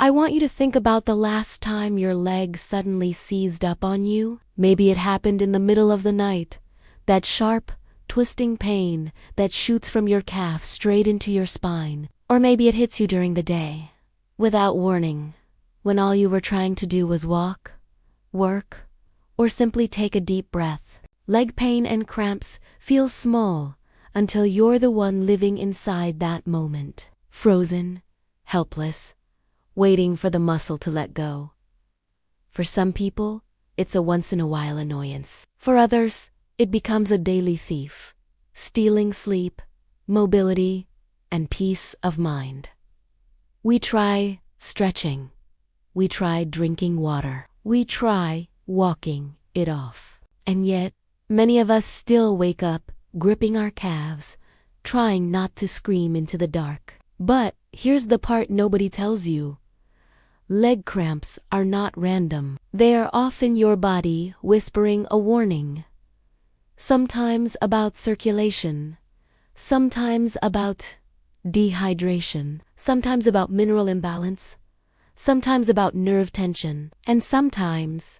I want you to think about the last time your leg suddenly seized up on you. Maybe it happened in the middle of the night. That sharp, twisting pain that shoots from your calf straight into your spine. Or maybe it hits you during the day, without warning, when all you were trying to do was walk, work, or simply take a deep breath. Leg pain and cramps feel small until you're the one living inside that moment. Frozen, helpless, waiting for the muscle to let go. For some people, it's a once-in-a-while annoyance. For others, it becomes a daily thief, stealing sleep, mobility, and peace of mind. We try stretching. We try drinking water. We try walking it off. And yet, many of us still wake up, gripping our calves, trying not to scream into the dark. But here's the part nobody tells you. Leg cramps are not random. They are often your body whispering a warning. Sometimes about circulation, sometimes about dehydration, sometimes about mineral imbalance, sometimes about nerve tension, and sometimes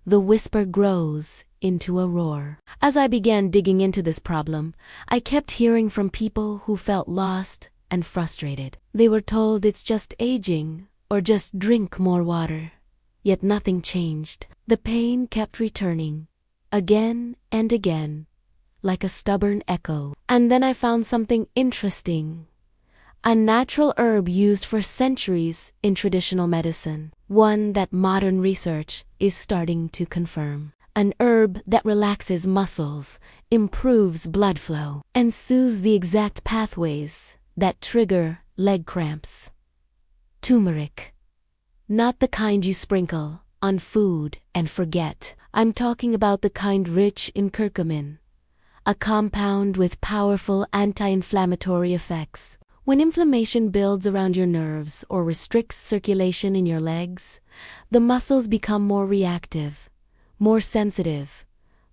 the whisper grows into a roar. As I began digging into this problem, I kept hearing from people who felt lost and frustrated. They were told it's just aging or just drink more water. Yet nothing changed. The pain kept returning, again and again, like a stubborn echo. And then I found something interesting. A natural herb used for centuries in traditional medicine. One that modern research is starting to confirm. An herb that relaxes muscles, improves blood flow, and soothes the exact pathways that trigger leg cramps. Turmeric. Not the kind you sprinkle on food and forget. I'm talking about the kind rich in curcumin, a compound with powerful anti-inflammatory effects. When inflammation builds around your nerves or restricts circulation in your legs, the muscles become more reactive, more sensitive,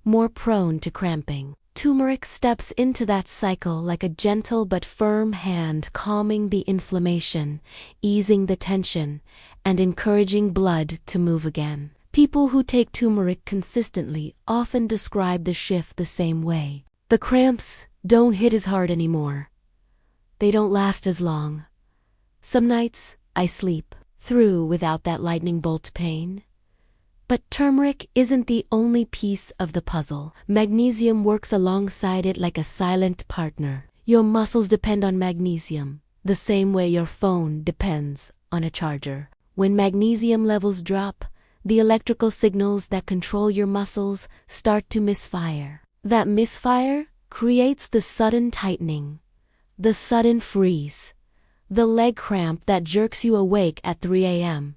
more prone to cramping. Turmeric steps into that cycle like a gentle but firm hand, calming the inflammation, easing the tension, and encouraging blood to move again. People who take turmeric consistently often describe the shift the same way. The cramps don't hit as hard anymore. They don't last as long. Some nights, I sleep through without that lightning bolt pain. But turmeric isn't the only piece of the puzzle. Magnesium works alongside it like a silent partner. Your muscles depend on magnesium, the same way your phone depends on a charger. When magnesium levels drop, the electrical signals that control your muscles start to misfire. That misfire creates the sudden tightening, the sudden freeze, the leg cramp that jerks you awake at 3 a.m.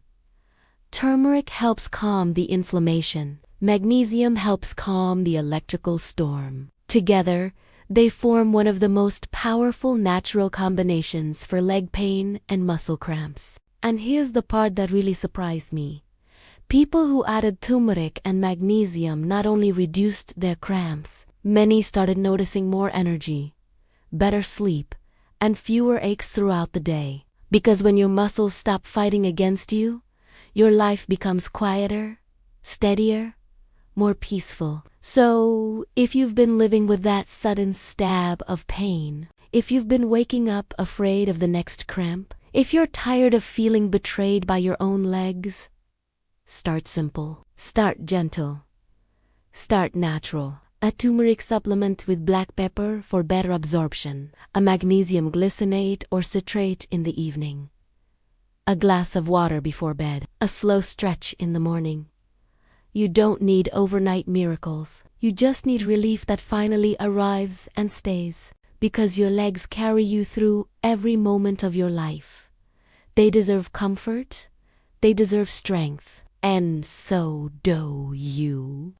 Turmeric helps calm the inflammation. Magnesium helps calm the electrical storm. Together, they form one of the most powerful natural combinations for leg pain and muscle cramps. And here's the part that really surprised me. People who added turmeric and magnesium not only reduced their cramps, many started noticing more energy, better sleep, and fewer aches throughout the day. Because when your muscles stop fighting against you, your life becomes quieter, steadier, more peaceful. So, if you've been living with that sudden stab of pain, if you've been waking up afraid of the next cramp, if you're tired of feeling betrayed by your own legs, start simple, start gentle, start natural. A turmeric supplement with black pepper for better absorption, a magnesium glycinate or citrate in the evening, a glass of water before bed, a slow stretch in the morning. You don't need overnight miracles. You just need relief that finally arrives and stays, because your legs carry you through every moment of your life. They deserve comfort, they deserve strength, and so do you.